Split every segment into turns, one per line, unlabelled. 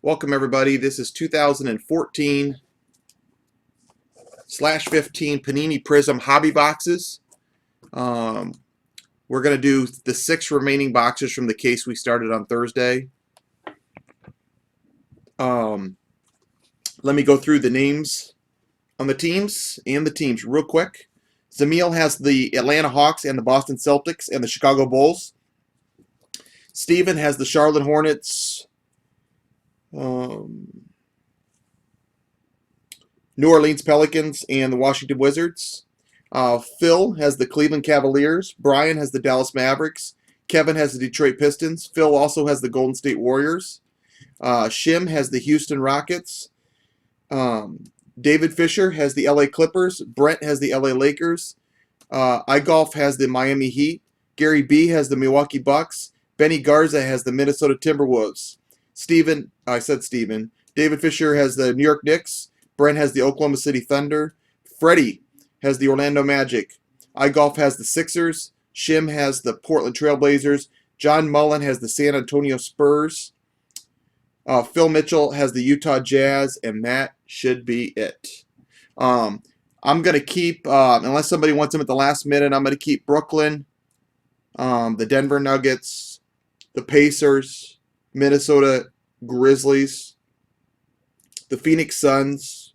Welcome everybody. This is 2014/15 Panini Prizm hobby boxes. We're going to do the 6 remaining boxes from the case we started on Thursday. Let me go through the names on the teams real quick. Zamil has the Atlanta Hawks and the Boston Celtics and the Chicago Bulls. Steven has the Charlotte Hornets, New Orleans Pelicans, and the Washington Wizards. Phil has the Cleveland Cavaliers. Brian has the Dallas Mavericks. Kevin has the Detroit Pistons. Phil also has the Golden State Warriors. Shim has the Houston Rockets. David Fisher has the LA Clippers. Brent has the LA Lakers. iGolf has the Miami Heat. Gary B has the Milwaukee Bucks. Benny Garza has the Minnesota Timberwolves. David Fisher has the New York Knicks. Brent has the Oklahoma City Thunder. Freddie has the Orlando Magic. iGolf has the Sixers. Shim has the Portland Trailblazers. John Mullen has the San Antonio Spurs. Phil Mitchell has the Utah Jazz, and that should be it. I'm going to keep, unless somebody wants them at the last minute, I'm going to keep Brooklyn, the Denver Nuggets, the Pacers, Minnesota Grizzlies, the Phoenix Suns,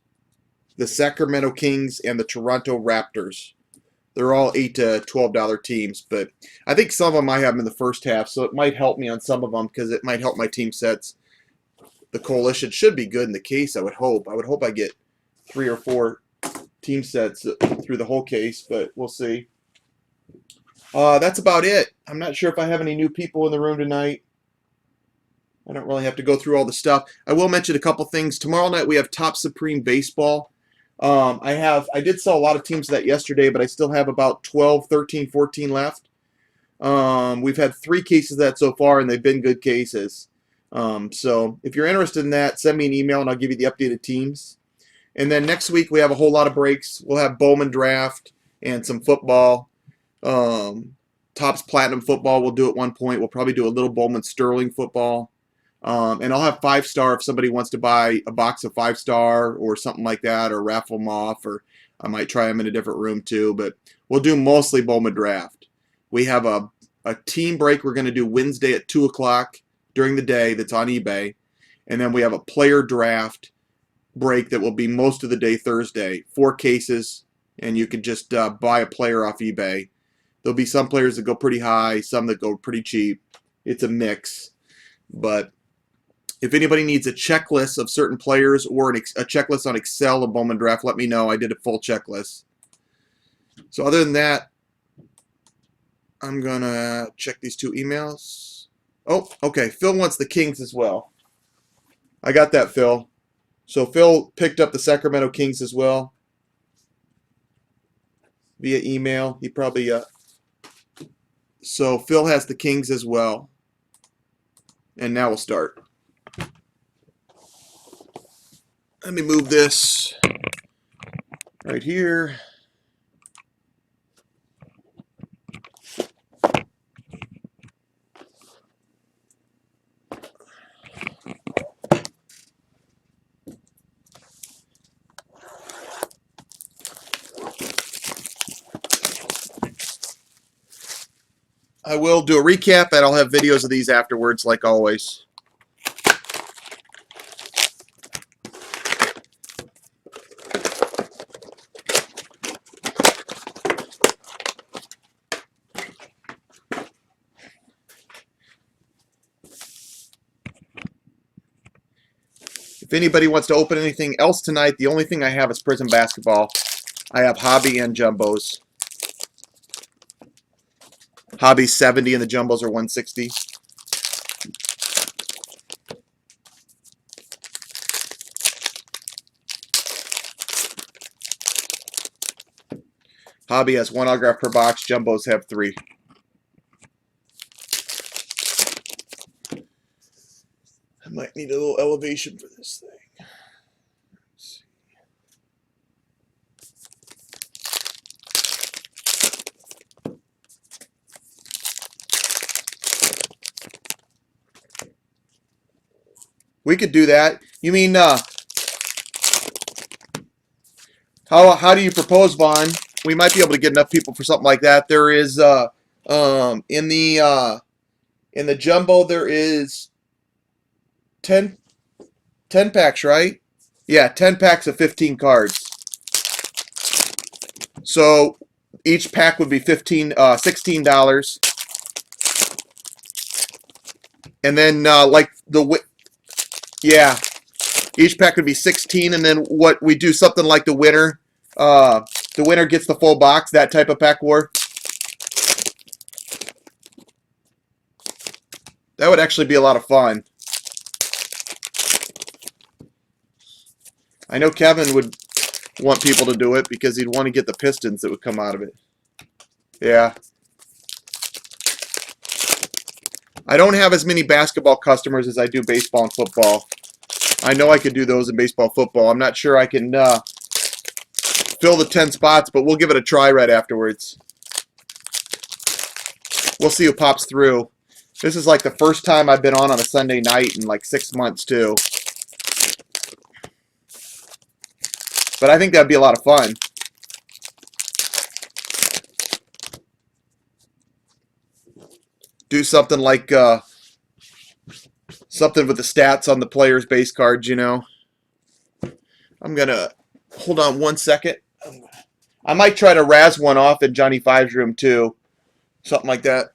the Sacramento Kings, and the Toronto Raptors. They're all $8 to $12 teams, but I think some of them I have them in the first half, so it might help me on some of them because it might help my team sets. The coalition should be good in the case, I would hope. I would hope I get 3 or 4 team sets through the whole case, but we'll see. That's about it. I'm not sure if I have any new people in the room tonight. I don't really have to go through all the stuff. I will mention a couple things. Tomorrow night we have Top Supreme Baseball. I did sell a lot of teams of that yesterday, but I still have about 12, 13, 14 left. We've had 3 cases of that so far, and they've been good cases. So if you're interested in that, send me an email and I'll give you the updated teams. And then next week we have a whole lot of breaks. We'll have Bowman Draft and some football. Topps Platinum Football we'll do at one point. We'll probably do a little Bowman Sterling football. And I'll have 5-star if somebody wants to buy a box of 5-star or something like that, or raffle them off, or I might try them in a different room too. But we'll do mostly Bowman Draft. We have a team break we're going to do Wednesday at 2 o'clock during the day that's on eBay. And then we have a player draft break that will be most of the day Thursday. 4 cases, and you can just buy a player off eBay. There'll be some players that go pretty high, some that go pretty cheap. It's a mix. But if anybody needs a checklist of certain players or a checklist on Excel of Bowman Draft, let me know. I did a full checklist. So other than that, I'm going to check these 2 emails. Oh, okay. Phil wants the Kings as well. I got that, Phil. So Phil picked up the Sacramento Kings as well via email. He probably so Phil has the Kings as well. And now we'll start. Let me move this right here. I will do a recap, and I'll have videos of these afterwards, like always. If anybody wants to open anything else tonight, the only thing I have is Prizm Basketball. I have Hobby and Jumbos. Hobby's 70 and the Jumbos are 160. Hobby has 1 autograph per box. Jumbos have 3. I might need a little elevation for this thing. We could do that. You mean how do you propose, Vaughn? We might be able to get enough people for something like that. There is in the jumbo there is 10, 10 packs, right? Yeah, 10 packs of 15 cards. So each pack would be $16. And then yeah, each pack would be 16, and then what we do something like the winner gets the full box, that type of pack war. That would actually be a lot of fun. I know Kevin would want people to do it because he'd want to get the Pistons that would come out of it. Yeah. I don't have as many basketball customers as I do baseball and football. I know I could do those in baseball and football. I'm not sure I can fill the 10 spots, but we'll give it a try right afterwards. We'll see who pops through. This is like the first time I've been on a Sunday night in like 6 months, too. But I think that'd be a lot of fun. Do something like something with the stats on the player's base cards, you know. I'm going to hold on one second. I might try to razz one off in Johnny Five's room, too. Something like that.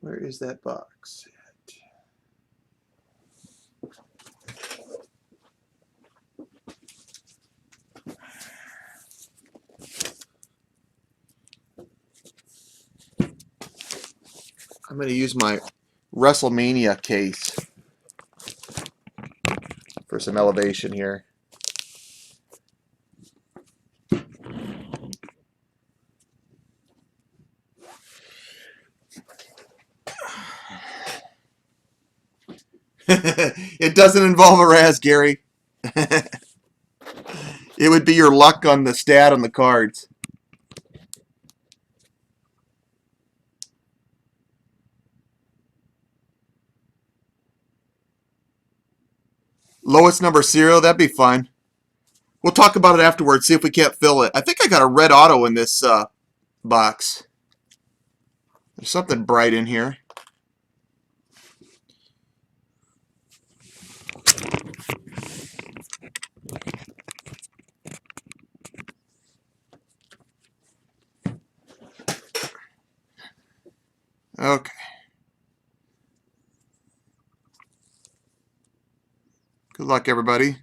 Where is that box? I'm going to use my WrestleMania case for some elevation here. It doesn't involve a Raz, Gary. It would be your luck on the stat on the cards. Lowest number serial, that'd be fun. We'll talk about it afterwards, see if we can't fill it. I think I got a red auto in this box. There's something bright in here. Okay. Good luck, everybody.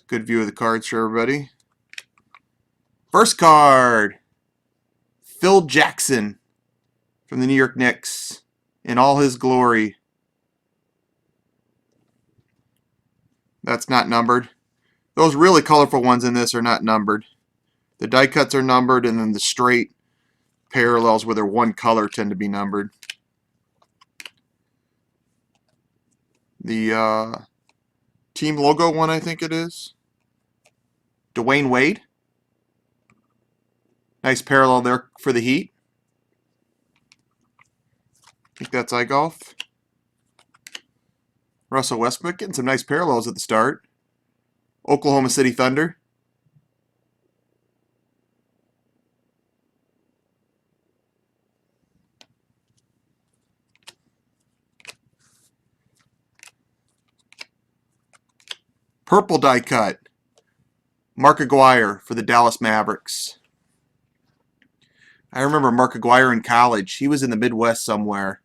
Good view of the cards for everybody. First card, Phil Jackson from the New York Knicks in all his glory. That's not numbered. Those really colorful ones in this are not numbered. The die cuts are numbered, and then the straight parallels where they're one color tend to be numbered. The team logo one, I think it is. Dwayne Wade. Nice parallel there for the Heat. I think that's iGolf. Russell Westbrook getting some nice parallels at the start. Oklahoma City Thunder. Purple die cut. Mark Aguirre for the Dallas Mavericks. I remember Mark Aguirre in college. He was in the Midwest somewhere.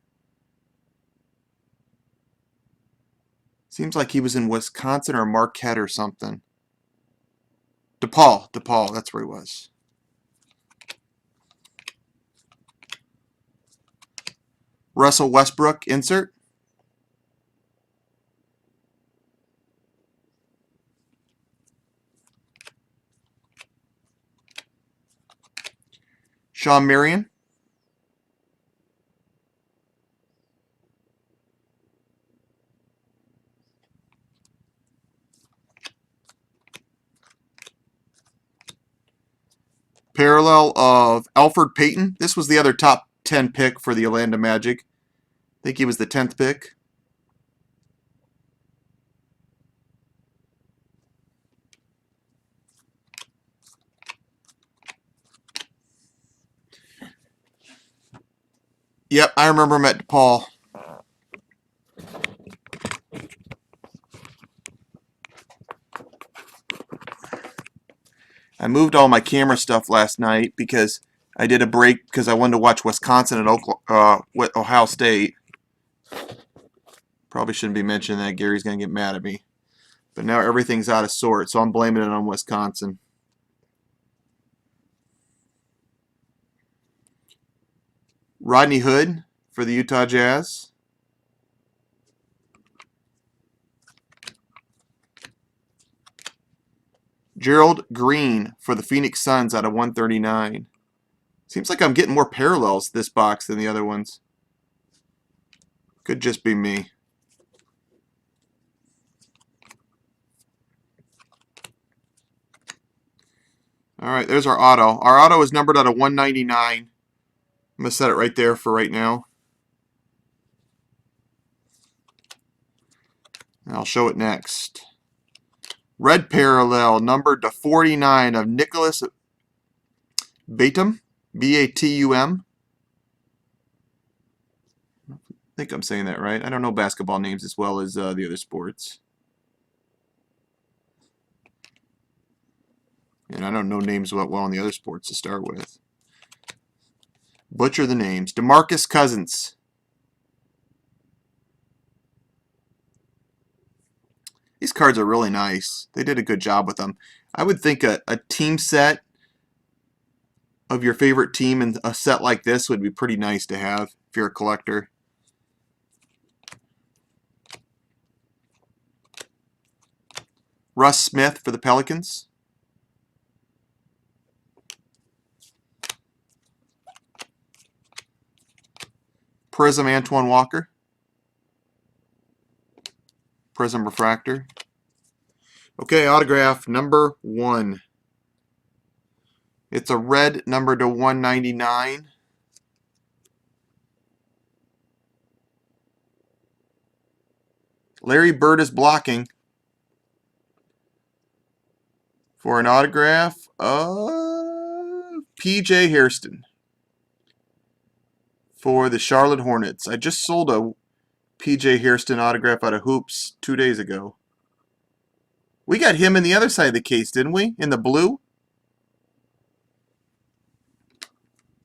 Seems like he was in Wisconsin or Marquette or something. DePaul, that's where he was. Russell Westbrook insert. Sean Marion. Parallel of Alfred Payton. This was the other top 10 pick for the Orlando Magic. I think he was the 10th pick. Yep, I remember him at DePaul. I moved all my camera stuff last night because I did a break because I wanted to watch Wisconsin and Ohio State. Probably shouldn't be mentioning that. Gary's going to get mad at me. But now everything's out of sort, so I'm blaming it on Wisconsin. Rodney Hood for the Utah Jazz. Gerald Green for the Phoenix Suns out of 139. Seems like I'm getting more parallels this box than the other ones. Could just be me. All right, there's our auto. Our auto is numbered out of 199. I'm going to set it right there for right now. And I'll show it next. Red parallel, numbered to 49 of Nicholas Batum, B-A-T-U-M. I think I'm saying that right. I don't know basketball names as well as the other sports. And I don't know names well in the other sports to start with. Butcher the names. DeMarcus Cousins. These cards are really nice. They did a good job with them. I would think a team set of your favorite team and a set like this would be pretty nice to have if you're a collector. Russ Smith for the Pelicans. Prizm Antoine Walker. Prizm Refractor. Okay, autograph number 1. It's a red number to 199. Larry Bird is blocking for an autograph of P.J. Hairston for the Charlotte Hornets. I just sold a P.J. Hairston autograph out of Hoops 2 days ago. We got him in the other side of the case, didn't we? In the blue?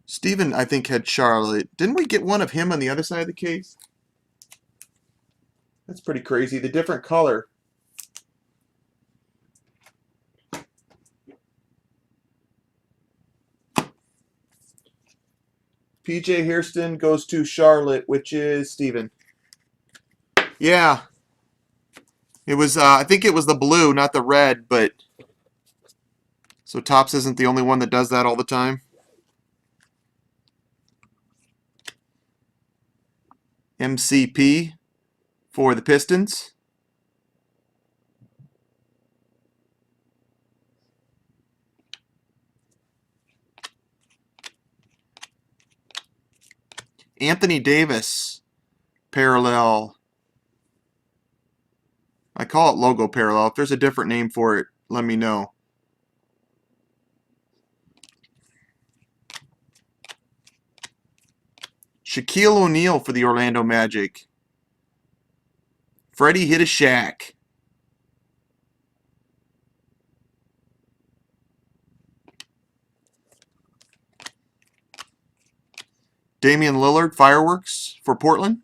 Steven, I think, had Charlotte. Didn't we get one of him on the other side of the case? That's pretty crazy. The different color. P.J. Hairston goes to Charlotte, which is Steven. Yeah. It was, I think it was the blue, not the red, but so Topps isn't the only one that does that all the time. MCP for the Pistons. Anthony Davis parallel. I call it logo parallel. If there's a different name for it, let me know. Shaquille O'Neal for the Orlando Magic. Freddie hit a Shaq. Damian Lillard, fireworks for Portland.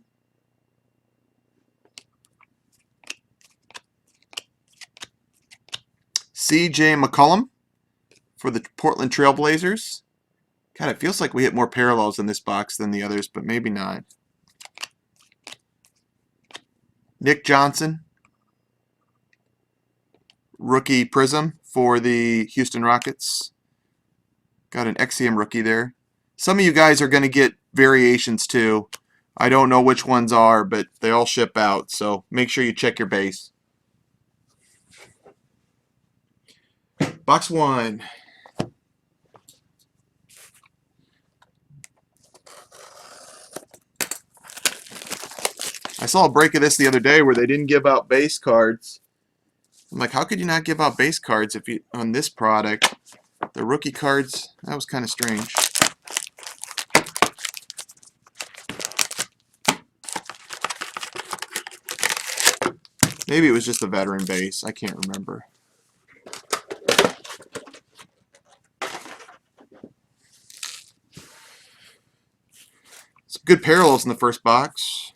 C.J. McCollum for the Portland Trail Blazers. God, it feels like we hit more parallels in this box than the others, but maybe not. Nick Johnson, rookie Prizm for the Houston Rockets. Got an XCM rookie there. Some of you guys are going to get variations too. I don't know which ones are, but they all ship out, so make sure you check your base. Box 1. I saw a break of this the other day where they didn't give out base cards. I'm like, how could you not give out base cards if you on this product? The rookie cards, that was kind of strange. Maybe it was just a veteran base. I can't remember. Some good parallels in the first box.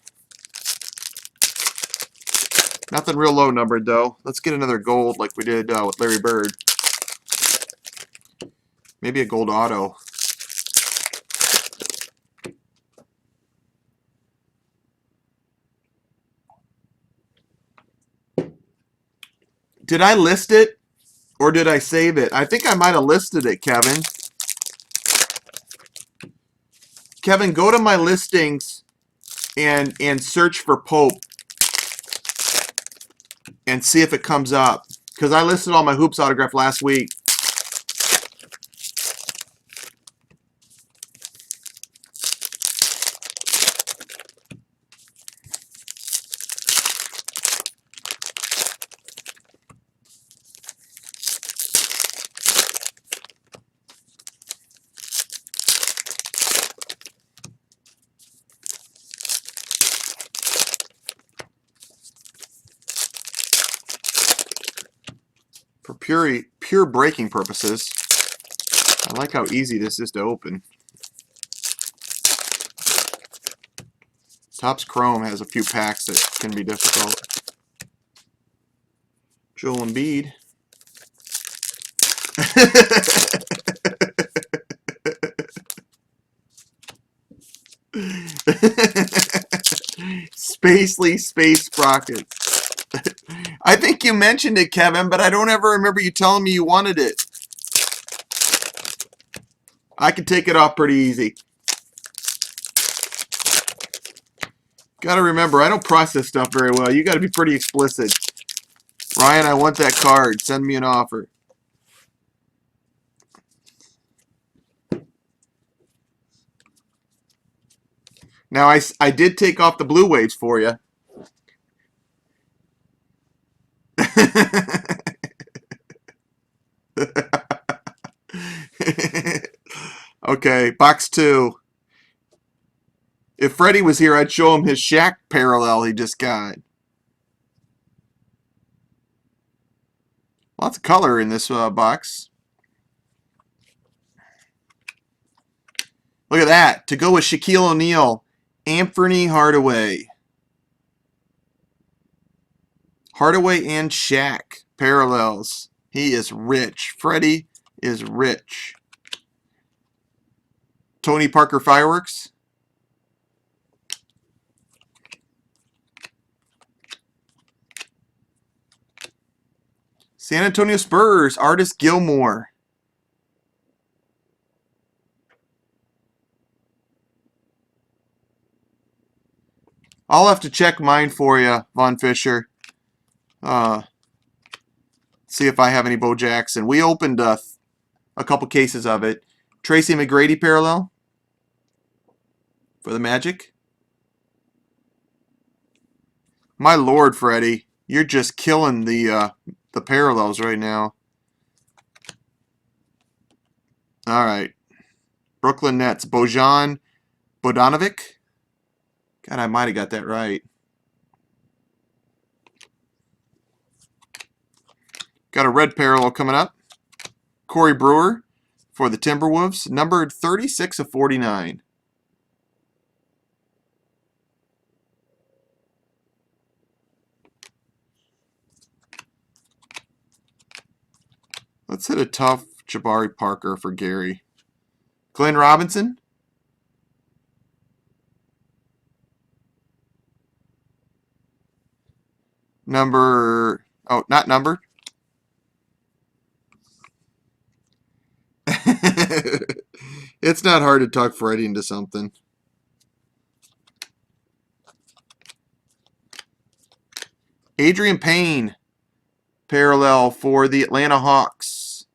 Nothing real low numbered, though. Let's get another gold like we did with Larry Bird. Maybe a gold auto. Did I list it or did I save it? I think I might have listed it, Kevin. Kevin, go to my listings and search for Pope and see if it comes up. Because I listed all my Hoops autograph last week. For pure breaking purposes, I like how easy this is to open. Topps Chrome has a few packs that can be difficult. Joel Embiid. Spacely Space Sprocket. I think you mentioned it, Kevin, but I don't ever remember you telling me you wanted it. I can take it off pretty easy. Got to remember, I don't process stuff very well. You got to be pretty explicit. Ryan, I want that card. Send me an offer. Now, I did take off the blue waves for you. Okay, box 2. If Freddie was here, I'd show him his Shaq parallel he just got. Lots of color in this box. Look at that. To go with Shaquille O'Neal, Anthony Hardaway. Hardaway and Shaq parallels. He is rich. Freddie is rich. Tony Parker Fireworks. San Antonio Spurs, Artist Gilmore. I'll have to check mine for you, Von Fisher. See if I have any Bo Jackson. We opened a couple cases of it. Tracy McGrady parallel for the Magic. My lord, Freddie, you're just killing the parallels right now. All right. Brooklyn Nets, Bojan Bogdanovic. God, I might have got that right. Got a red parallel coming up. Corey Brewer for the Timberwolves, numbered 36 of 49. Let's hit a tough Jabari Parker for Gary. Glenn Robinson. Number, oh, not numbered. It's not hard to talk Freddie into something. Adrian Payne, parallel for the Atlanta Hawks.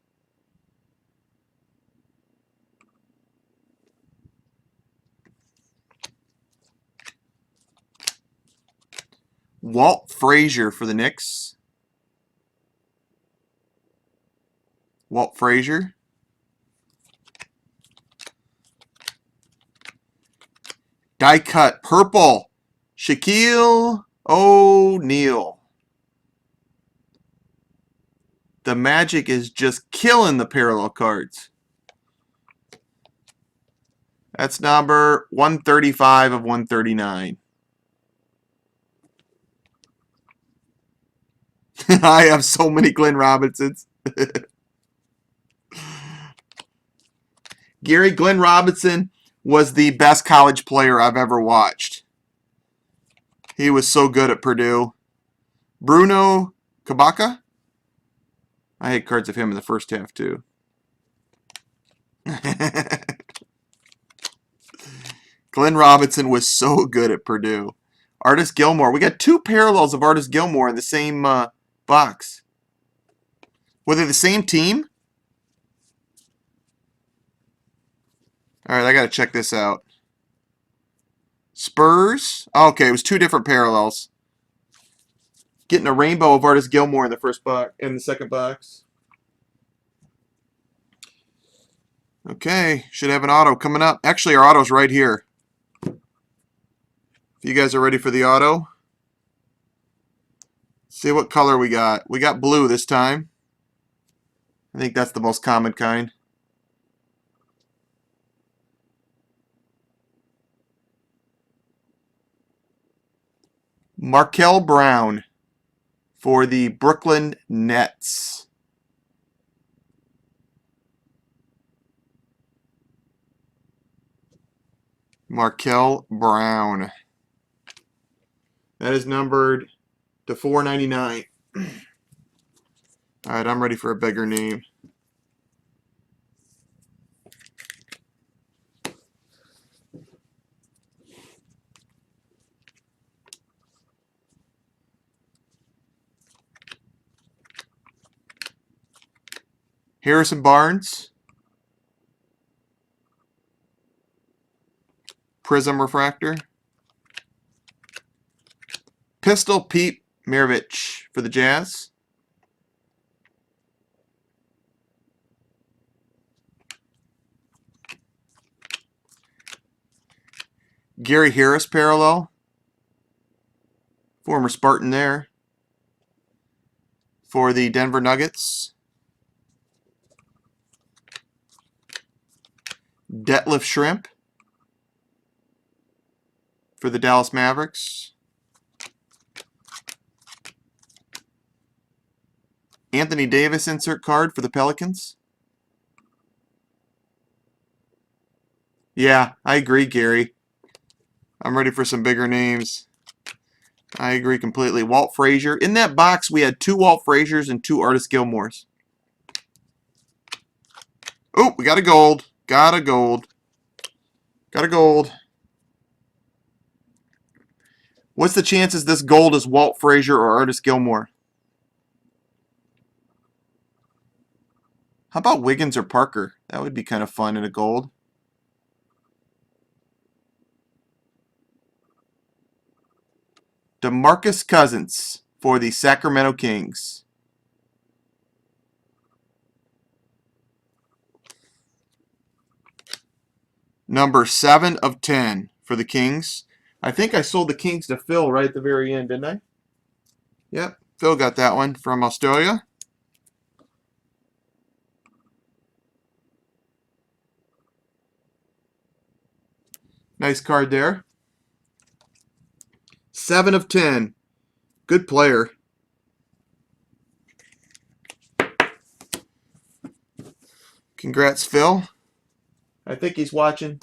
Walt Frazier for the Knicks. Walt Frazier. Die cut purple. Shaquille O'Neal. The Magic is just killing the parallel cards. That's number 135 of 139. I have so many Glenn Robinsons. Gary, Glenn Robinson was the best college player I've ever watched. He was so good at Purdue. Bruno Kabaka? I had cards of him in the first half, too. Glenn Robinson was so good at Purdue. Artis Gilmore. We got two parallels of Artis Gilmore in the same box. Were they the same team? All right, I got to check this out. Spurs. Oh, okay, it was two different parallels. Getting a rainbow of Artis Gilmore in the first box, in the second box. Okay, should have an auto coming up. Actually, our auto's right here. If you guys are ready for the auto, see what color we got. We got blue this time. I think that's the most common kind. Markel Brown for the Brooklyn Nets. Markel Brown. That is numbered to 499. All right, I'm ready for a bigger name. Harrison Barnes. Prizm refractor. Pistol Pete Maravich for the Jazz. Gary Harris parallel. Former Spartan there. For the Denver Nuggets. Detlef Shrimp for the Dallas Mavericks. Anthony Davis insert card for the Pelicans. Yeah, I agree, Gary. I'm ready for some bigger names. I agree completely. Walt Frazier. In that box, we had two Walt Fraziers and two Artis Gilmores. Oh, we got a gold. Got a gold. Got a gold. What's the chances this gold is Walt Frazier or Artis Gilmore? How about Wiggins or Parker? That would be kind of fun in a gold. DeMarcus Cousins for the Sacramento Kings. Number 7 of 10 for the Kings. I think I sold the Kings to Phil right at the very end, didn't I? Yep, Phil got that one from Australia. Nice card there. 7 of 10. Good player. Congrats, Phil. I think he's watching.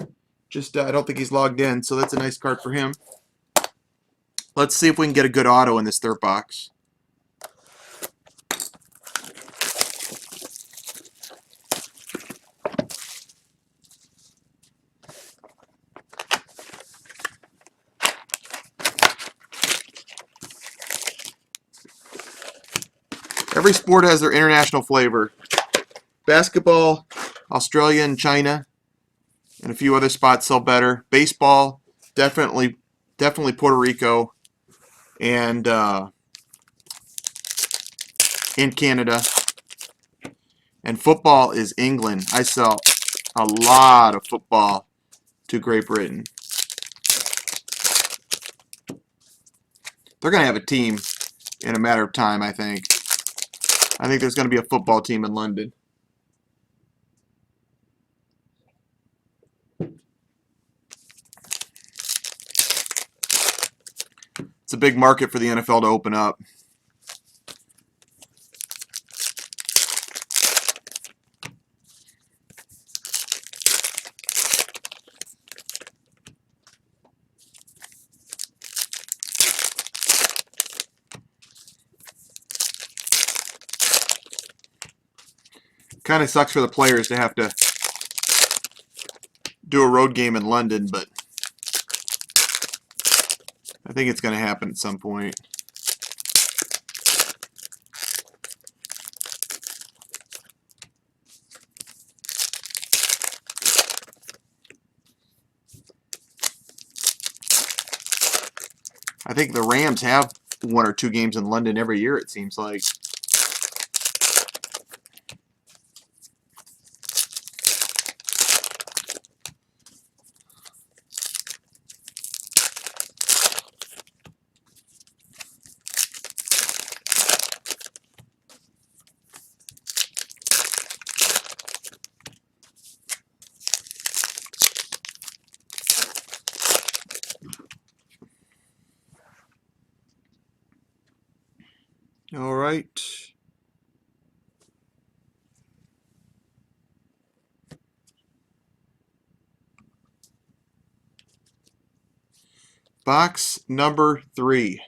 Just I don't think he's logged in, so that's a nice card for him. Let's see if we can get a good auto in this third box. Every sport has their international flavor. Basketball, Australia and China, and a few other spots sell better. Baseball, definitely Puerto Rico and in Canada. And football is England. I sell a lot of football to Great Britain. They're going to have a team in a matter of time, I think. I think there's going to be a football team in London. It's a big market for the NFL to open up. Kind of sucks for the players to have to do a road game in London, but I think it's going to happen at some point. I think the Rams have 1 or 2 games in London every year, it seems like. All right. Box number 3.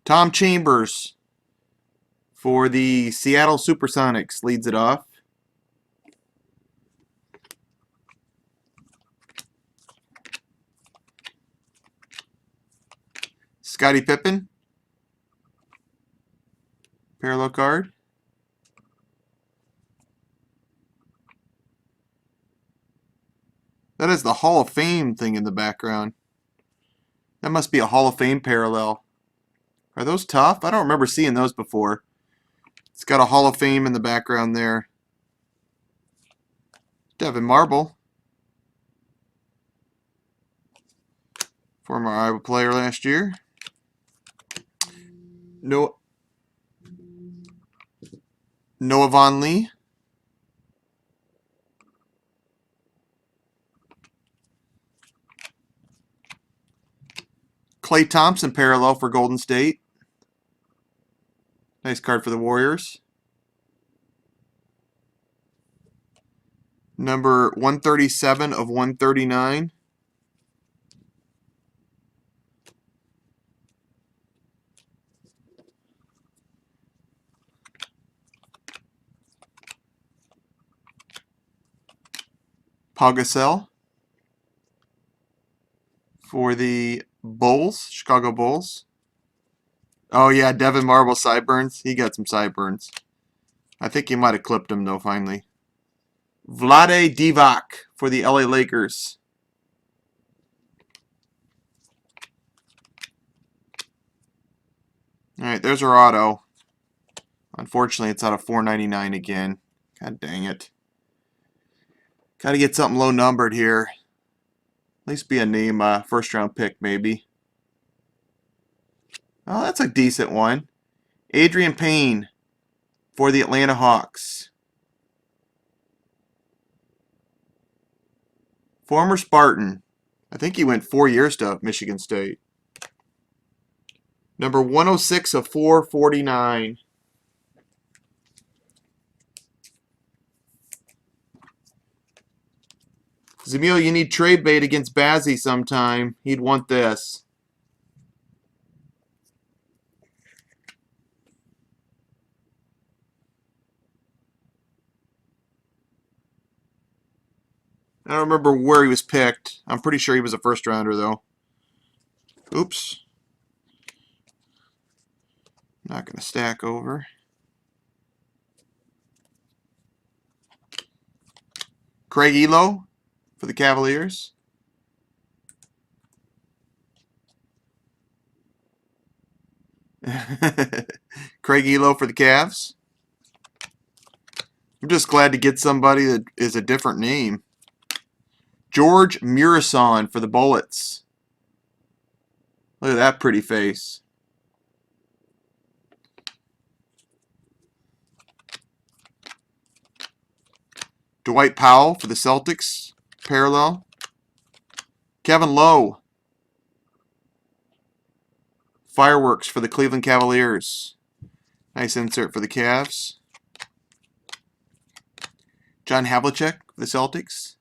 Tom Chambers for the Seattle Supersonics leads it off. Scottie Pippen, parallel card. That is the Hall of Fame thing in the background. That must be a Hall of Fame parallel. Are those tough? I don't remember seeing those before. It's got a Hall of Fame in the background there. Devin Marble. Former Iowa player last year. Noah Von Lee. Klay Thompson parallel for Golden State. Nice card for the Warriors. Number 137 of 139. Pau Gasol for the Bulls, Chicago Bulls. Oh yeah, Devin Marble sideburns. He got some sideburns. I think he might have clipped him though finally. Vlade Divac for the LA Lakers. Alright, there's our auto. Unfortunately, it's out of 499 again. God dang it. Got to get something low numbered here. At least be a name first round pick maybe. Oh, that's a decent one. Adrian Payne for the Atlanta Hawks. Former Spartan. I think he went 4 years to Michigan State. Number 106 of 449. Zamil, you need trade bait against Bazzi sometime. He'd want this. I don't remember where he was picked. I'm pretty sure he was a first rounder, though. Oops. Not going to stack over. Craig Elo for the Cavaliers. Craig Elo for the Cavs. I'm just glad to get somebody that is a different name. George Murison for the Bullets. Look at that pretty face. Dwight Powell for the Celtics. Parallel. Kevin Lowe. Fireworks for the Cleveland Cavaliers. Nice insert for the Cavs. John Havlicek for the Celtics.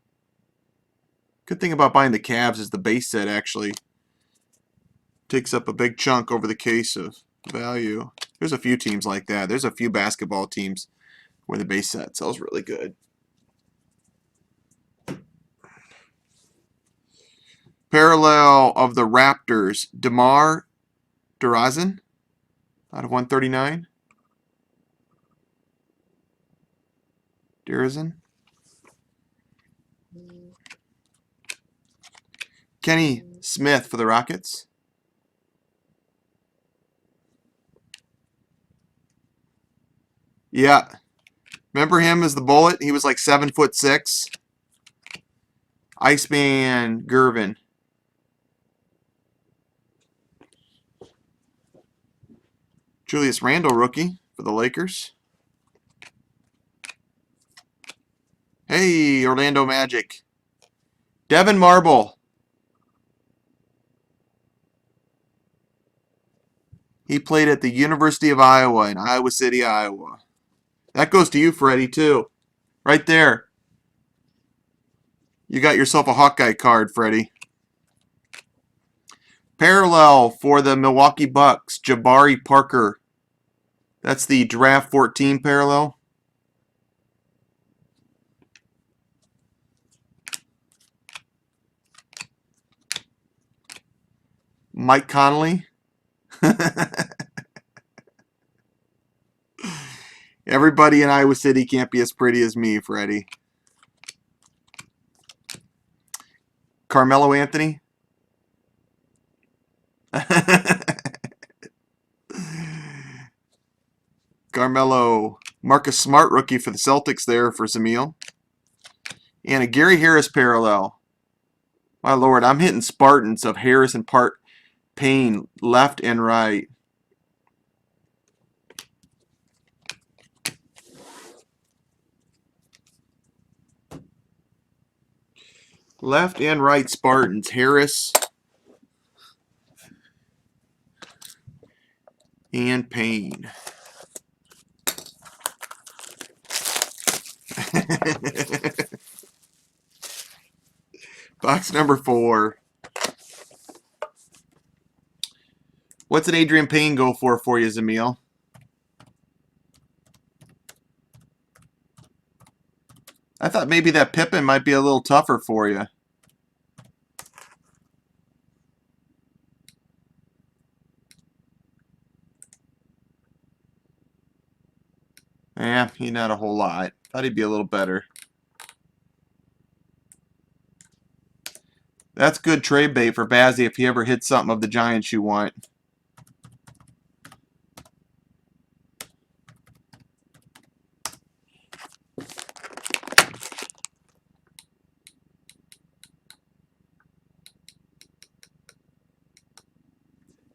Good thing about buying the Cavs is the base set actually takes up a big chunk over the case of value. There's a few teams like that. There's a few basketball teams where the base set sells really good. Parallel of the Raptors, DeMar DeRozan out of 139. DeRozan. Kenny Smith for the Rockets. Yeah. Remember him as the Bullet? He was like 7'6". Iceman Gervin. Julius Randle, rookie for the Lakers. Hey, Orlando Magic. Devin Marble. He played at the University of Iowa in Iowa City, Iowa. That goes to you, Freddie, too. Right there. You got yourself a Hawkeye card, Freddie. Parallel for the Milwaukee Bucks, Jabari Parker. That's the Draft 14 parallel. Mike Conley. Everybody in Iowa City can't be as pretty as me, Freddie. Carmelo Anthony. Carmelo. Marcus Smart, rookie for the Celtics there for Zamil. And a Gary Harris parallel. My Lord, I'm hitting Spartans of Harris and Payne left and right. Left and right Spartans. Harris and Payne. Box number 4. What's an Adrian Payne go for you, Zamil? I thought maybe that Pippen might be a little tougher for you. Yeah, he not a whole lot. Thought he'd be a little better. That's good trade bait for Bazzi if he ever hits something of the Giants you want.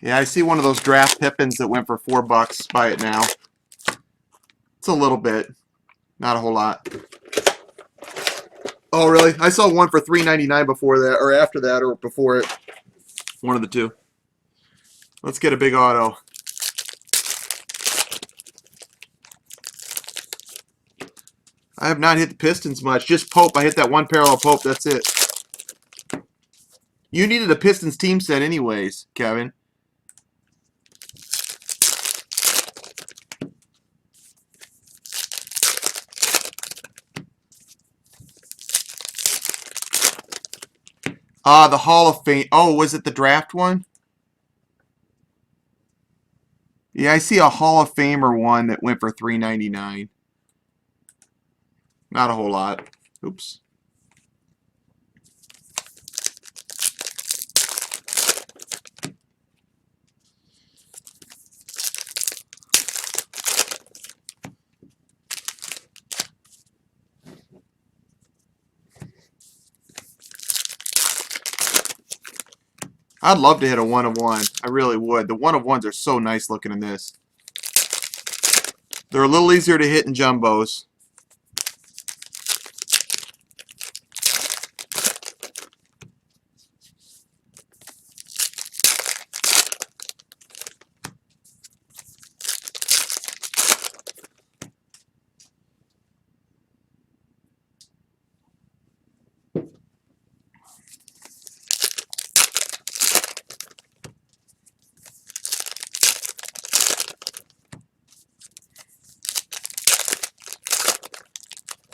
Yeah, I see one of those draft Pippins that went for $4. Buy it now. It's a little bit. Not a whole lot. Oh, really? I saw one for $3.99 before that, or after that, or before it. One of the two. Let's get a big auto. I have not hit the Pistons much. Just Pope. I hit that one parallel Pope. That's it. You needed a Pistons team set anyways, Kevin. The Hall of Fame. Oh, was it the draft one? Yeah, I see a Hall of Famer one that went for $3.99. Not a whole lot. Oops. I'd love to hit a 1 of 1. I really would. The 1 of 1s are so nice looking in this. They're a little easier to hit in jumbos.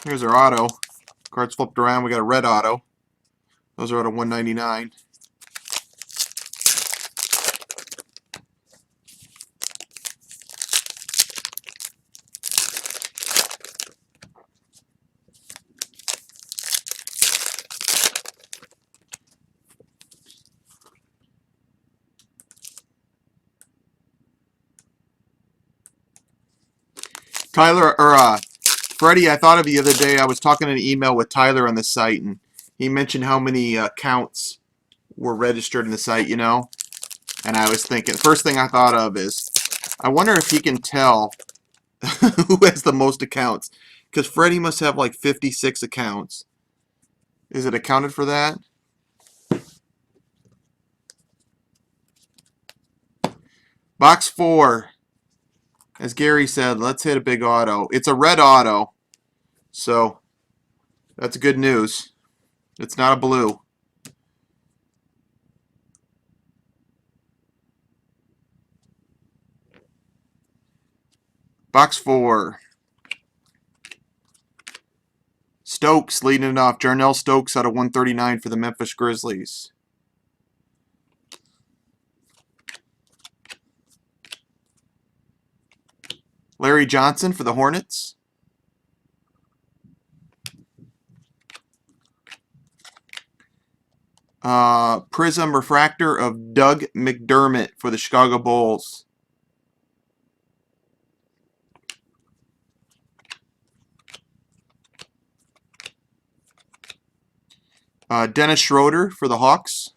Here's our auto. Cards flipped around. We got a red auto. Those are out of $1.99. Tyler, or Freddie, I thought of you the other day. I was talking in an email with Tyler on the site, and he mentioned how many accounts were registered in the site, you know? And I was thinking, the first thing I thought of is, I wonder if he can tell who has the most accounts. Because Freddie must have like 56 accounts. Is it accounted for that? Box 4. As Gary said, let's hit a big auto. It's a red auto. So, that's good news. It's not a blue. Box 4. Stokes leading it off. Jarnell Stokes out of 139 for the Memphis Grizzlies. Larry Johnson for the Hornets. Prizm refractor of Doug McDermott for the Chicago Bulls. Dennis Schroeder for the Hawks.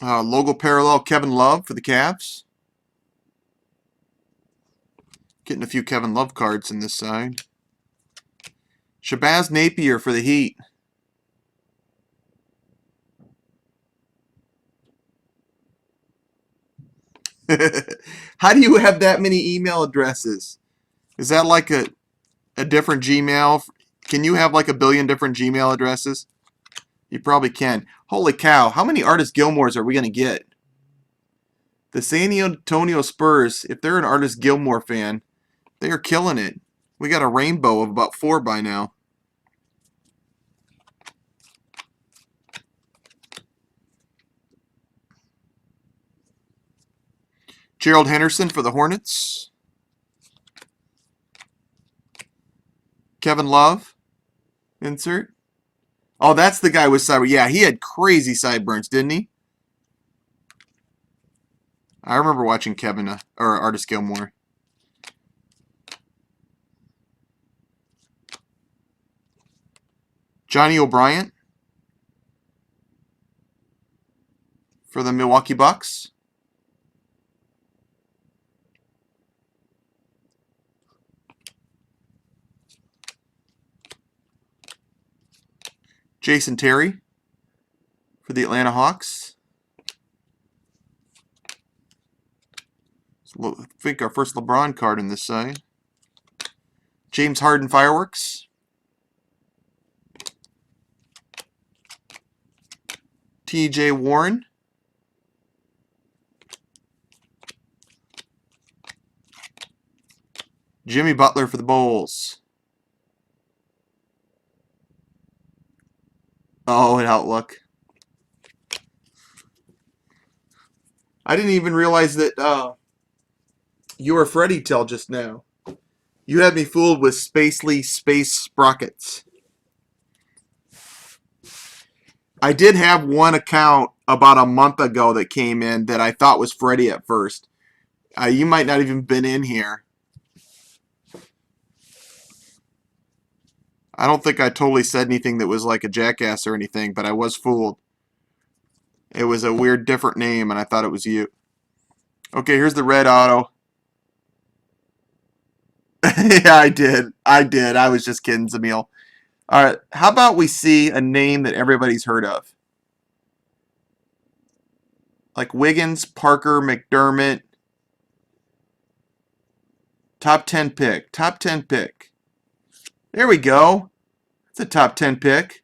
Logo parallel Kevin Love for the Cavs. Getting a few Kevin Love cards in this side. Shabazz Napier for the Heat. How do you have that many email addresses? Is that like a different Gmail? Can you have like a billion different Gmail addresses? You probably can. Holy cow, how many Artist Gilmores are we going to get? The San Antonio Spurs, if they're an Artist Gilmore fan, they are killing it. We got a rainbow of about 4 by now. Gerald Henderson for the Hornets. Kevin Love. Insert. Oh, that's the guy with sideburns. Yeah, he had crazy sideburns, didn't he? I remember watching Kevin or Artist Gilmore. Johnny O'Bryant for the Milwaukee Bucks. Jason Terry for the Atlanta Hawks. I think our first LeBron card in this side. James Harden Fireworks. T.J. Warren. Jimmy Butler for the Bulls. Oh, an Outlook. I didn't even realize that you were Freddie till just now. You had me fooled with Spacely Space Sprockets. I did have one account about a month ago that came in that I thought was Freddie at first. You might not even been in here. I don't think I totally said anything that was like a jackass or anything, but I was fooled. It was a weird different name, and I thought it was you. Okay, here's the red auto. Yeah, I did. I was just kidding, Zamil. All right, how about we see a name that everybody's heard of? Like Wiggins, Parker, McDermott. Top 10 pick. Top 10 pick. There we go. That's a top 10 pick.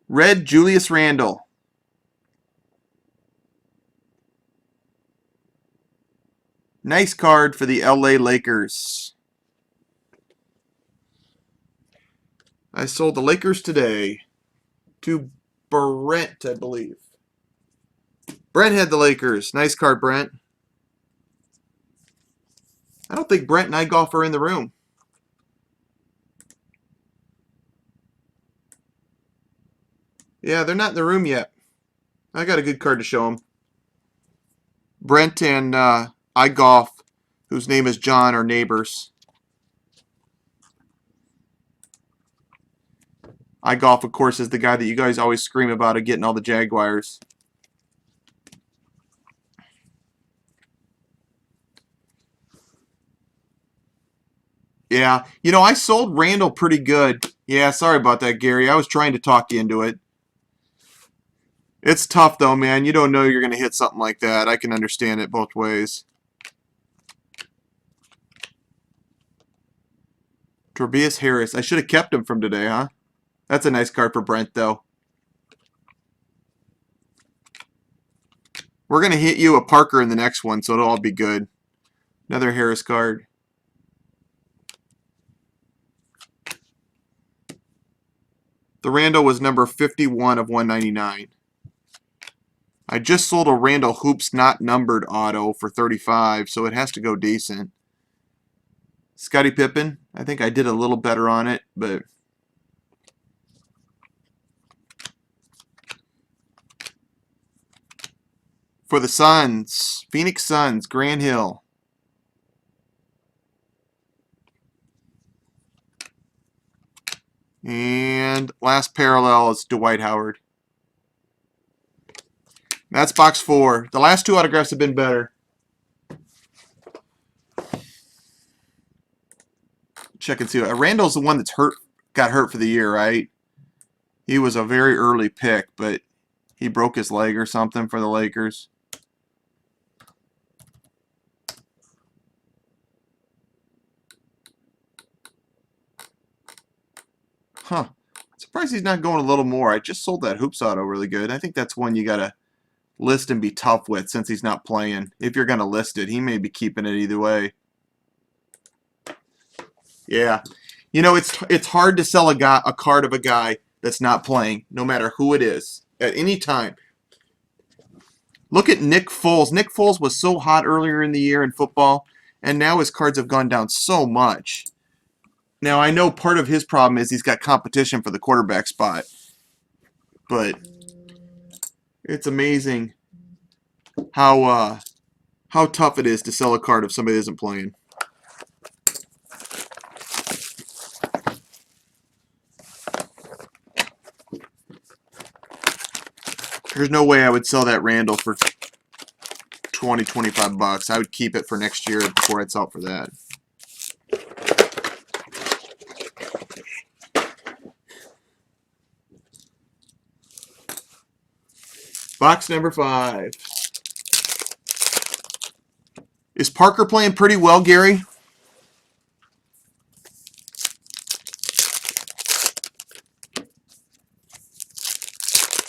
Red Julius Randle. Nice card for the LA Lakers. I sold the Lakers today to Brent, I believe. Brent had the Lakers. Nice card, Brent. I don't think Brent and I golf are in the room. Yeah, they're not in the room yet. I got a good card to show them. Brent and I golf, whose name is John, are neighbors. I golf, of course, is the guy that you guys always scream about getting all the Jaguars. Yeah, you know, I sold Randall pretty good. Yeah, sorry about that, Gary. I was trying to talk you into it. It's tough, though, man. You don't know you're going to hit something like that. I can understand it both ways. Tobias Harris. I should have kept him from today, huh? That's a nice card for Brent, though. We're going to hit you a Parker in the next one, so it'll all be good. Another Harris card. The Randall was number 51 of 199. I just sold a Randall Hoops not numbered auto for 35, so it has to go decent. Scottie Pippen. I think I did a little better on it, but... For the Suns, Phoenix Suns, Grant Hill. And last parallel is Dwight Howard. That's box 4. The last 2 autographs have been better. Check and see. Randall's the one that's got hurt for the year, right? He was a very early pick, but he broke his leg or something for the Lakers. Huh. Surprised he's not going a little more. I just sold that Hoops auto really good. I think that's one you got to list and be tough with since he's not playing. If you're going to list it, he may be keeping it either way. Yeah. You know, it's hard to sell a card of a guy that's not playing, no matter who it is, at any time. Look at Nick Foles. Nick Foles was so hot earlier in the year in football, and now his cards have gone down so much. Now, I know part of his problem is he's got competition for the quarterback spot. But it's amazing how tough it is to sell a card if somebody isn't playing. There's no way I would sell that Randall for 20, 25 bucks. I would keep it for next year before I'd sell it for that. Box number 5. Is Parker playing pretty well, Gary?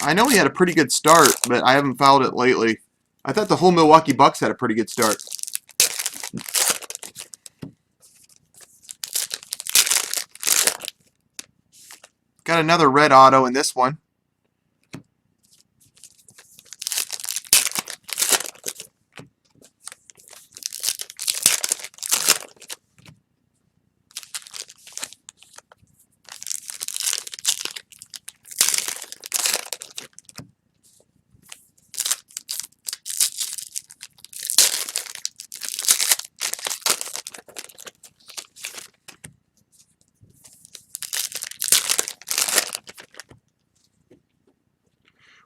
I know he had a pretty good start, but I haven't followed it lately. I thought the whole Milwaukee Bucks had a pretty good start. Got another red auto in this one.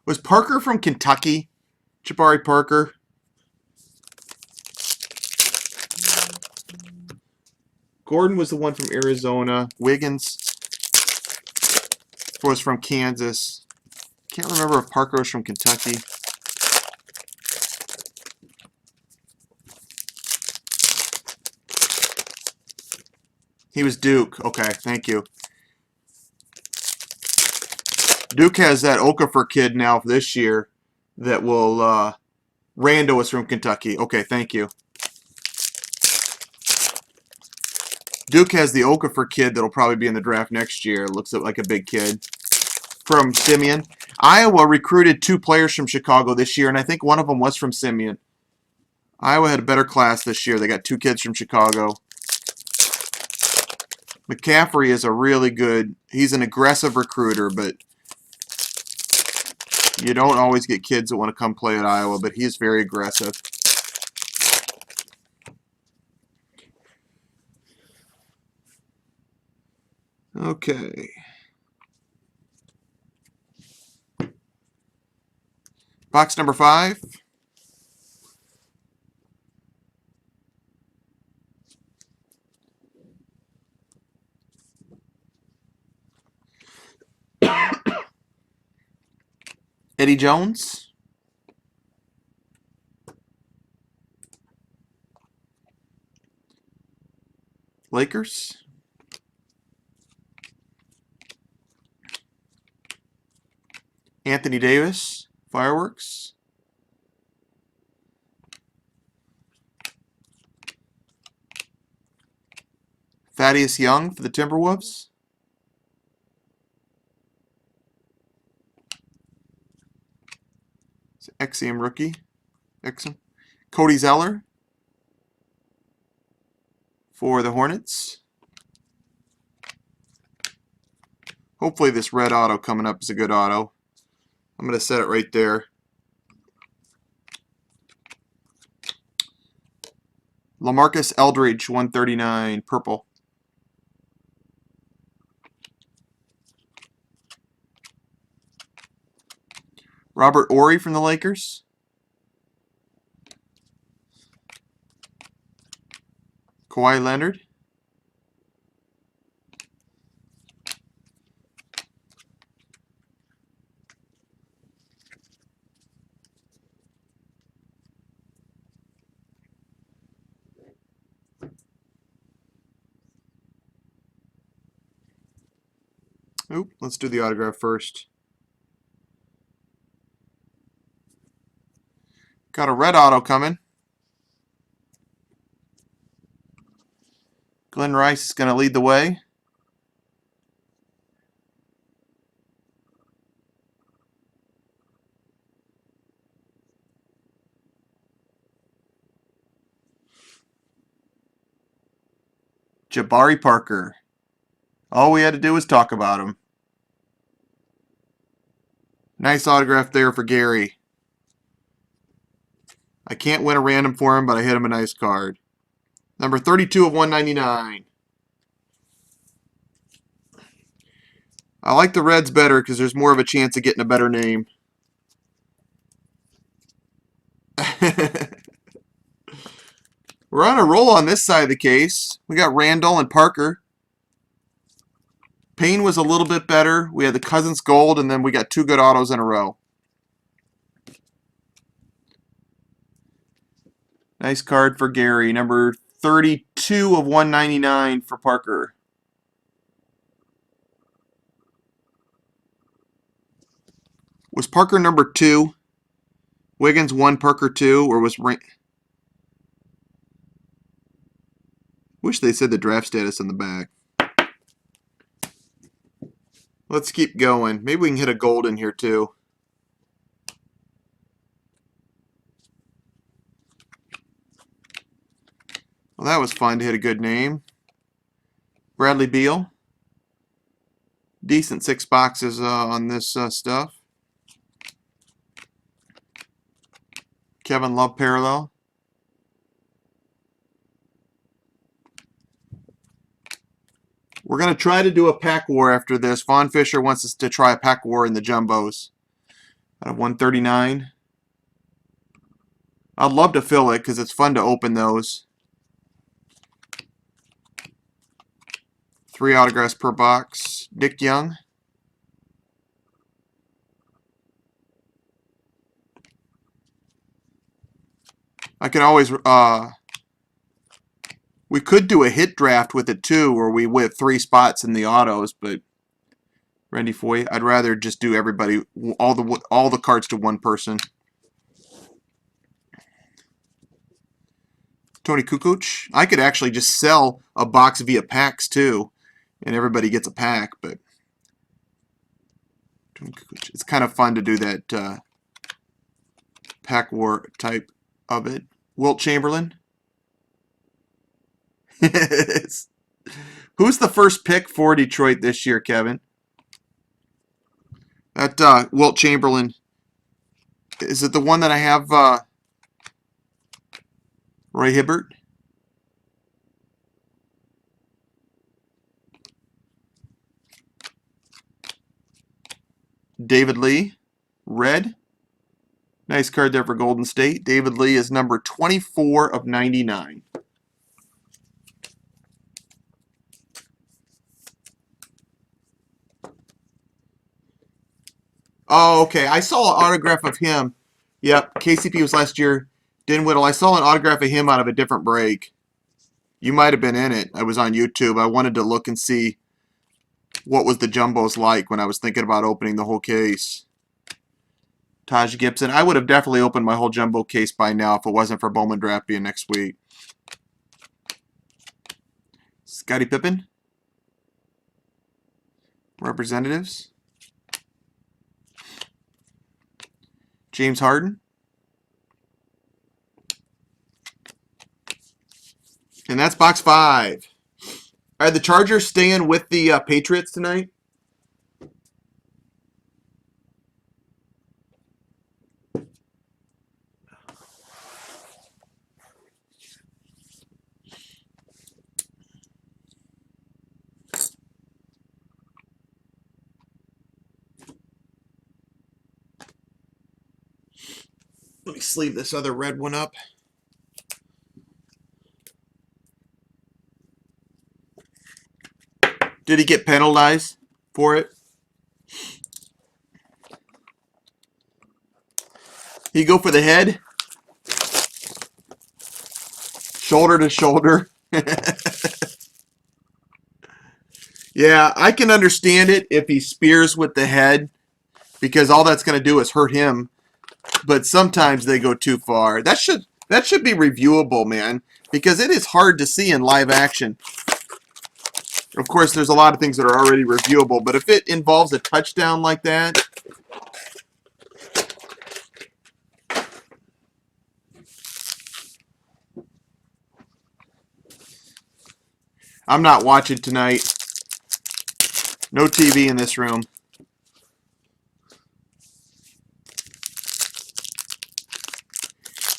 Was Parker from Kentucky? Jabari Parker. Gordon was the one from Arizona. Wiggins was from Kansas. Can't remember if Parker was from Kentucky. He was Duke. Okay, thank you. Duke has that Okafor kid now for this year that will... Rando was from Kentucky. Okay, thank you. Duke has the Okafor kid that'll probably be in the draft next year. Looks like a big kid. From Simeon. Iowa recruited 2 players from Chicago this year, and I think one of them was from Simeon. Iowa had a better class this year. They got 2 kids from Chicago. McCaffrey is a really good... He's an aggressive recruiter, but you don't always get kids that want to come play at Iowa, but he's very aggressive. Okay. Box number 5. Eddie Jones. Lakers. Anthony Davis. Fireworks. Thaddeus Young for the Timberwolves. It's Exium rookie. Exum. Cody Zeller for the Hornets. Hopefully this red auto coming up is a good auto. I'm going to set it right there. LaMarcus Eldridge, 139, purple. Robert Horry from the Lakers. Kawhi Leonard. Oop, let's do the autograph first. Got a red auto coming. Glenn Rice is going to lead the way. Jabari Parker. All we had to do was talk about him. Nice autograph there for Gary. I can't win a random for him, but I hit him a nice card. Number 32 of 199. I like the Reds better because there's more of a chance of getting a better name. We're on a roll on this side of the case. We got Randall and Parker. Payne was a little bit better. We had the Cousins gold, and then we got 2 good autos in a row. Nice card for Gary. Number 32 of 199 for Parker. Was Parker number 2? Wiggins 1, Parker 2, or was... Wish they said the draft status in the back. Let's keep going. Maybe we can hit a gold in here too. Well, that was fun to hit a good name. Bradley Beal. Decent 6 boxes on this stuff. Kevin Love parallel. We're going to try to do a pack war after this. Vaughn Fisher wants us to try a pack war in the jumbos. Out of 139. I'd love to fill it because it's fun to open those. 3 autographs per box. Nick Young. I can always, we could do a hit draft with it too, where we whip 3 spots in the autos, but Randy Foye, I'd rather just do everybody, all the cards to one person. Tony Kukoc. I could actually just sell a box via packs too, and everybody gets a pack, but it's kind of fun to do that pack war type of it. Wilt Chamberlain. Who's the first pick for Detroit this year, Kevin? That Wilt Chamberlain. Is it the one that I have Roy Hibbert? David Lee. Red. Nice card there for Golden State. David Lee is number 24 of 99. Oh, okay. I saw an autograph of him. Yep, KCP was last year. Dinwiddie. I saw an autograph of him out of a different break. You might have been in it. I was on YouTube. I wanted to look and see what was the jumbos like when I was thinking about opening the whole case. Taj Gibson. I would have definitely opened my whole jumbo case by now if it wasn't for Bowman Draft being next week. Scottie Pippen. Representatives. James Harden. And that's box 5. Are the Chargers staying with the Patriots tonight? Let me sleeve this other red one up. Did he get penalized for it? He go for the head? Shoulder to shoulder? Yeah, I can understand it if he spears with the head, because all that's going to do is hurt him. But sometimes they go too far. That should be reviewable, man, because it is hard to see in live action. Of course, there's a lot of things that are already reviewable, but if it involves a touchdown like that, I'm not watching tonight. No TV in this room.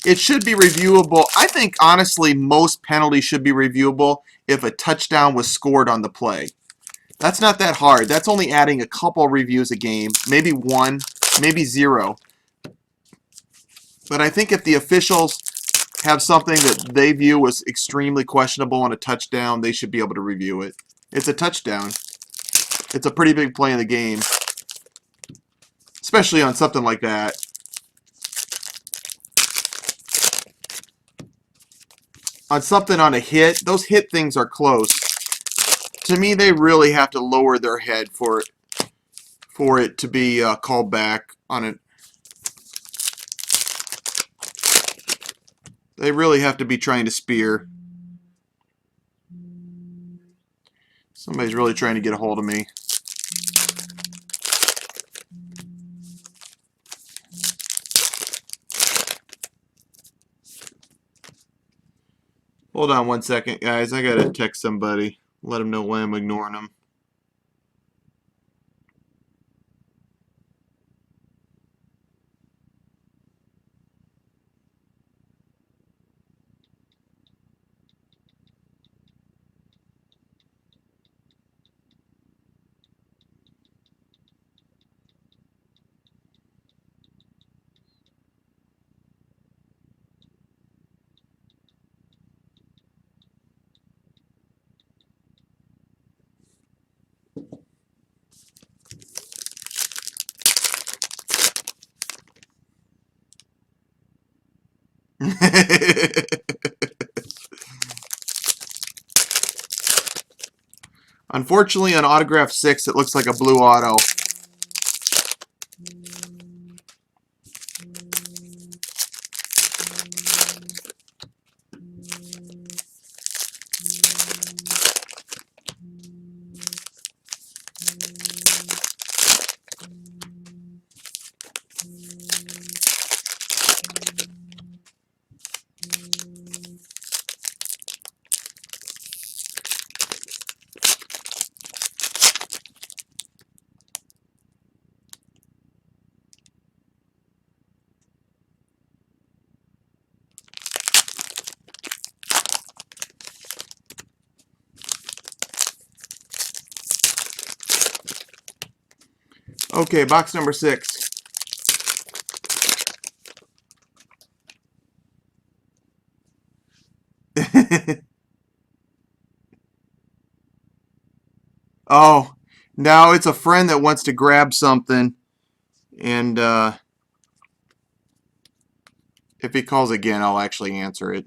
It should be reviewable. I think, honestly, most penalties should be reviewable if a touchdown was scored on the play. That's not that hard. That's only adding a couple reviews a game. Maybe 1, maybe 0. But I think if the officials have something that they view as extremely questionable on a touchdown, they should be able to review it. It's a touchdown. It's a pretty big play in the game, especially on something like that. On something on a hit, those hit things are close. To me, they really have to lower their head for it to be called back on it. They really have to be trying to spear. Somebody's really trying to get a hold of me. Hold on 1 second, guys. I gotta text somebody. Let them know why I'm ignoring them. Unfortunately, on autograph 6, it looks like a blue auto. Okay, box number 6. Oh, now it's a friend that wants to grab something, and if he calls again, I'll actually answer it.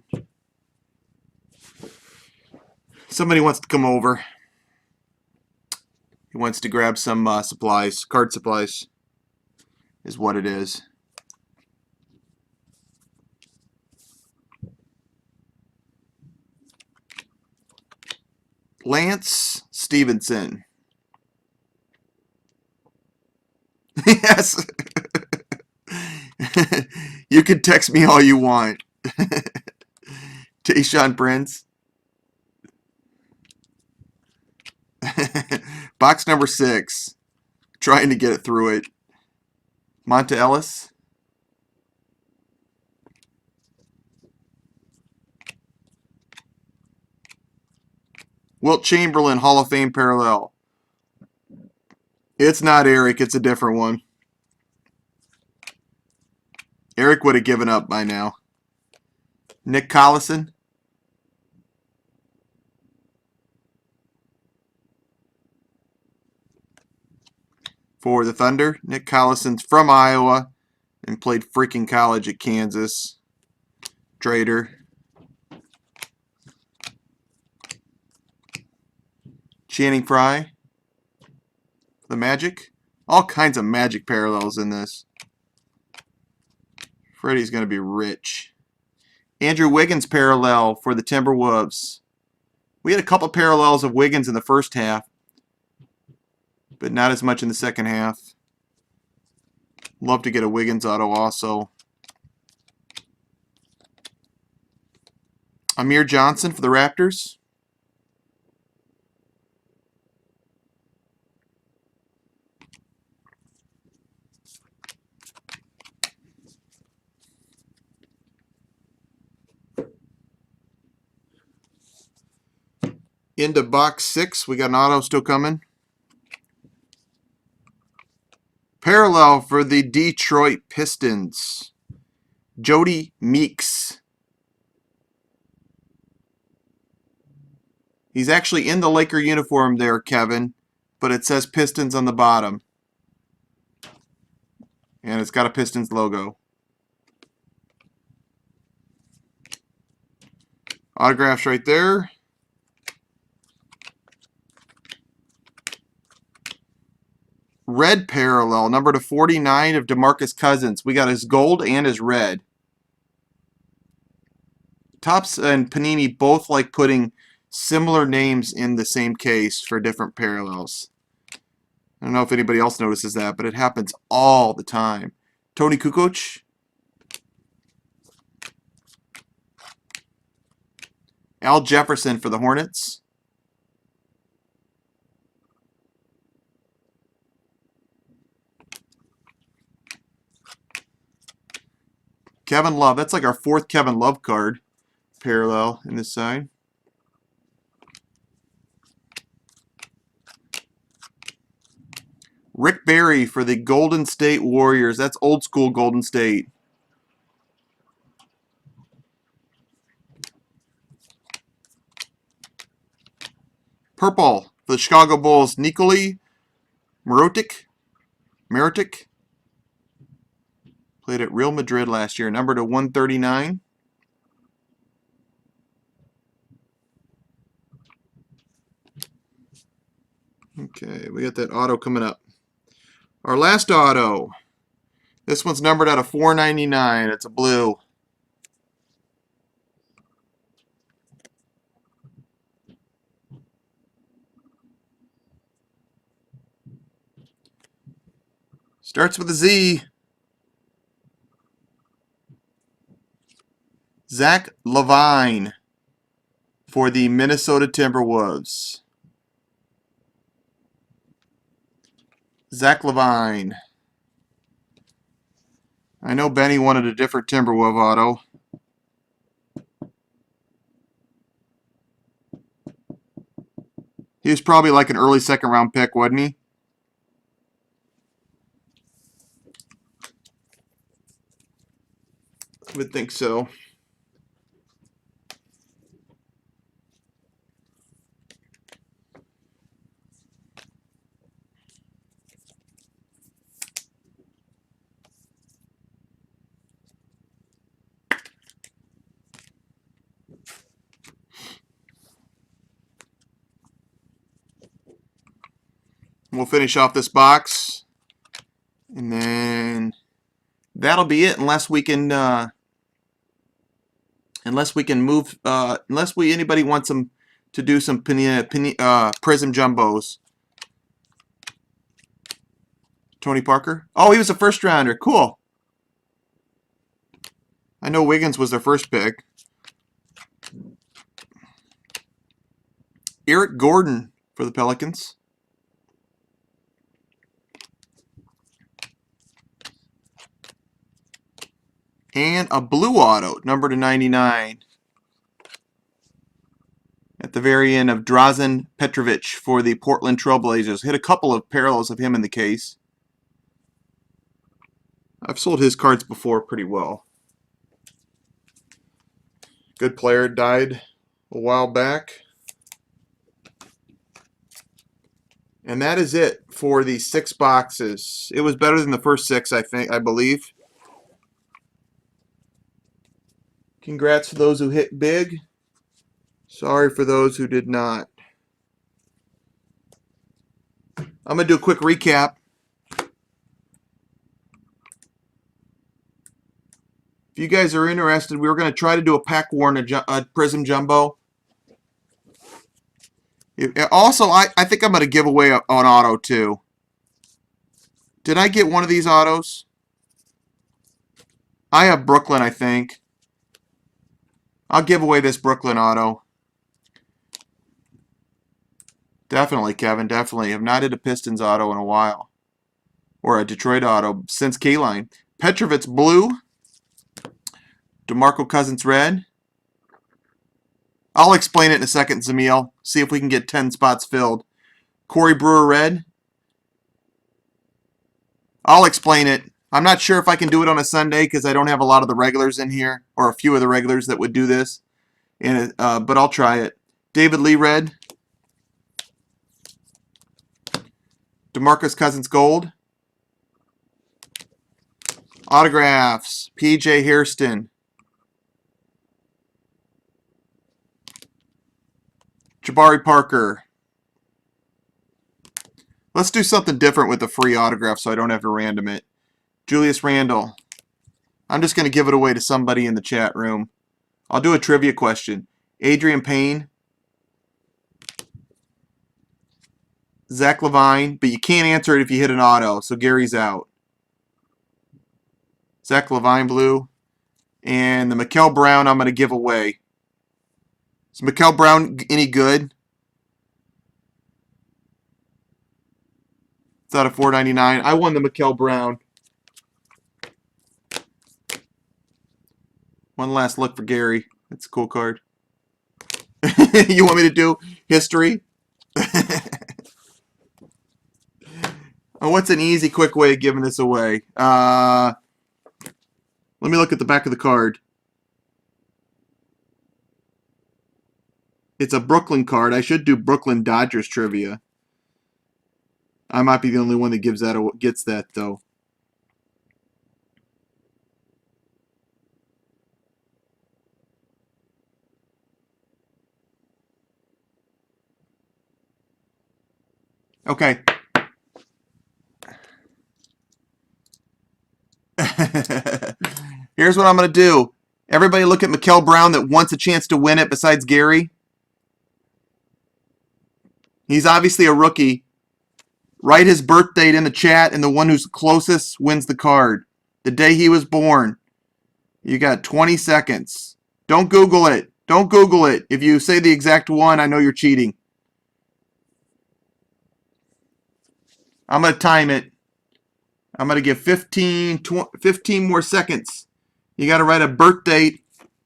Somebody wants to come over. He wants to grab some supplies, card supplies, is what it is. Lance Stevenson. Yes. You can text me all you want. Tayshaun Prince. Box number 6. Trying to get it through it. Monta Ellis. Wilt Chamberlain Hall of Fame parallel. It's not Eric. It's a different one. Eric would have given up by now. Nick Collison. For the Thunder. Nick Collison's from Iowa and played freaking college at Kansas. Trader. Channing Frye. The Magic. All kinds of Magic parallels in this. Freddie's going to be rich. Andrew Wiggins parallel for the Timberwolves. We had a couple parallels of Wiggins in the first half, but not as much in the second half. Love to get a Wiggins auto also. Amir Johnson for the Raptors. Into box 6, we got an auto still coming. Parallel for the Detroit Pistons. Jody Meeks. He's actually in the Laker uniform there, Kevin, but it says Pistons on the bottom. And it's got a Pistons logo. Autographs right there. Red parallel, number to 49 of DeMarcus Cousins. We got his gold and his red. Topps and Panini both like putting similar names in the same case for different parallels. I don't know if anybody else notices that, but it happens all the time. Tony Kukoc. Al Jefferson for the Hornets. Kevin Love. That's like our 4th Kevin Love card parallel in this side. Rick Barry for the Golden State Warriors. That's old school Golden State. Purple for the Chicago Bulls. Nikoli Mirotic. Played at Real Madrid last year. Number to 139. Okay, we got that auto coming up. Our last auto. This one's numbered out of 499. It's a blue. Starts with a Z. Zach LaVine for the Minnesota Timberwolves. Zach LaVine. I know Benny wanted a different Timberwolf auto. He was probably like an early 2nd round pick, wasn't he? I would think so. We'll finish off this box, and then that'll be it. Unless we can move. Unless anybody wants them to do some Prizm jumbos. Tony Parker. Oh, he was a 1st rounder. Cool. I know Wiggins was their 1st pick. Eric Gordon for the Pelicans. And a blue auto, number to 99. At the very end of Drazen Petrovic for the Portland Trailblazers. Hit a couple of parallels of him in the case. I've sold his cards before pretty well. Good player, died a while back. And that is it for the 6 boxes. It was better than the first 6, I believe. Congrats to those who hit big. Sorry for those who did not. I'm going to do a quick recap. If you guys are interested, we were going to try to do a pack warn, a Prizm Jumbo. Also, I think I'm going to give away an auto too. Did I get one of these autos? I have Brooklyn, I think. I'll give away this Brooklyn auto. Definitely, Kevin. Definitely. I've not hit a Pistons auto in a while. Or a Detroit auto since K-Line. Petrovic's blue. DeMarco Cousins red. I'll explain it in a second, Zamil. See if we can get 10 spots filled. Corey Brewer red. I'll explain it. I'm not sure if I can do it on a Sunday because I don't have a lot of the regulars in here, or a few of the regulars that would do this. But I'll try it. David Lee red. DeMarcus Cousins gold. Autographs. P.J. Hairston. Jabari Parker. Let's do something different with the free autograph so I don't have to random it. Julius Randle. I'm just going to give it away to somebody in the chat room. I'll do a trivia question. Adrian Payne. Zach LaVine. But you can't answer it if you hit an auto, so Gary's out. Zach LaVine blue. And the Mikel Brown I'm going to give away. Is Mikael Brown any good? It's out of $4.99. I won the Mikael Brown. One last look for Gary. That's a cool card. You want me to do history? Oh, what's an easy, quick way of giving this away? Let me look at the back of the card. It's a Brooklyn card. I should do Brooklyn Dodgers trivia. I might be the only one that gets that though. Okay. Here's what I'm going to do. Everybody look at Mikael Brown that wants a chance to win it besides Gary. He's obviously a rookie. Write his birth date in the chat, and the one who's closest wins the card. The day he was born. You got 20 seconds. Don't Google it. Don't Google it. If you say the exact one, I know you're cheating. I'm going to time it. I'm going to give 15 more seconds. You got to write a birth date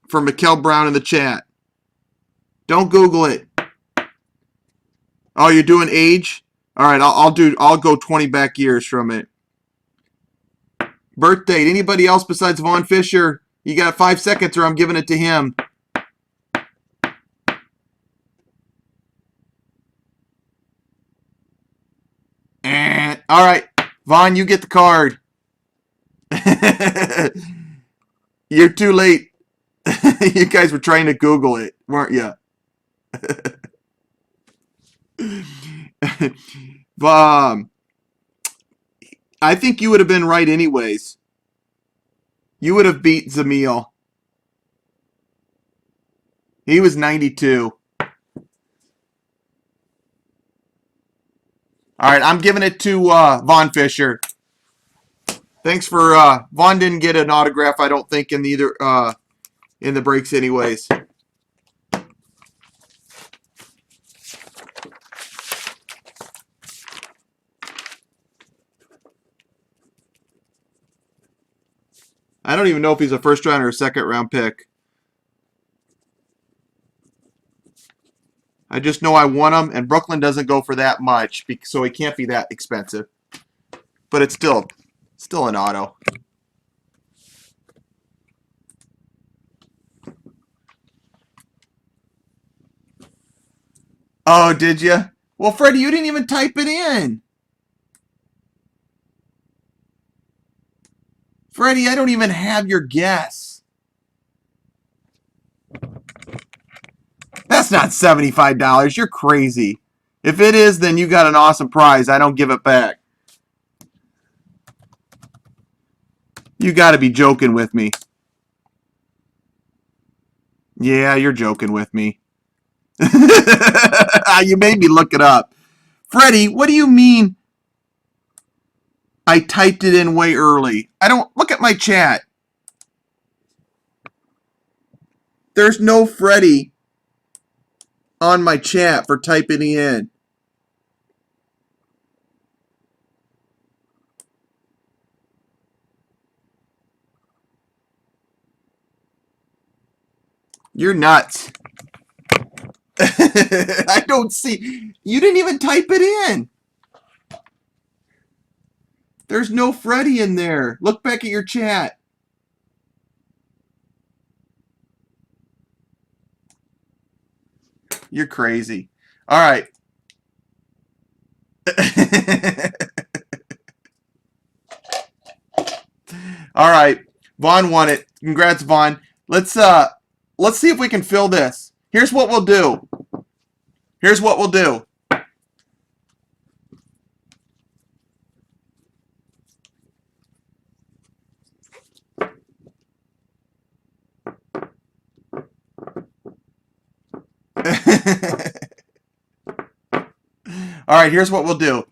for Mikael Brown in the chat. Don't Google it. Oh, you're doing age? All right, I'll go 20 back years from it. Birth date. Anybody else besides Vaughn Fisher? You got 5 seconds or I'm giving it to him. All right, Vaughn, you get the card. You're too late. You guys were trying to Google it, weren't you? I think you would have been right anyways. You would have beat Zamil. He was 92. All right, I'm giving it to Vaughn Fisher. Thanks for Vaughn didn't get an autograph, I don't think, in the breaks anyways. I don't even know if he's a first round or a second round pick. I just know I won him, and Brooklyn doesn't go for that much, so he can't be that expensive. But it's still an auto. Oh, did you? Well, Freddie, you didn't even type it in. Freddie, I don't even have your guess. That's not $75. You're crazy. If it is, then you got an awesome prize. I don't give it back. You got to be joking with me. Yeah, you're joking with me. You made me look it up. Freddie, what do you mean I typed it in way early? I don't look at my chat. There's no Freddie on my chat for typing it in. You're nuts. I don't see. You didn't even type it in. There's no Freddie in there. Look back at your chat. You're crazy. All right. All right. Vaughn won it. Congrats, Vaughn. Let's see if we can fill this. Here's what we'll do. Here's what we'll do. All right, here's what we'll do.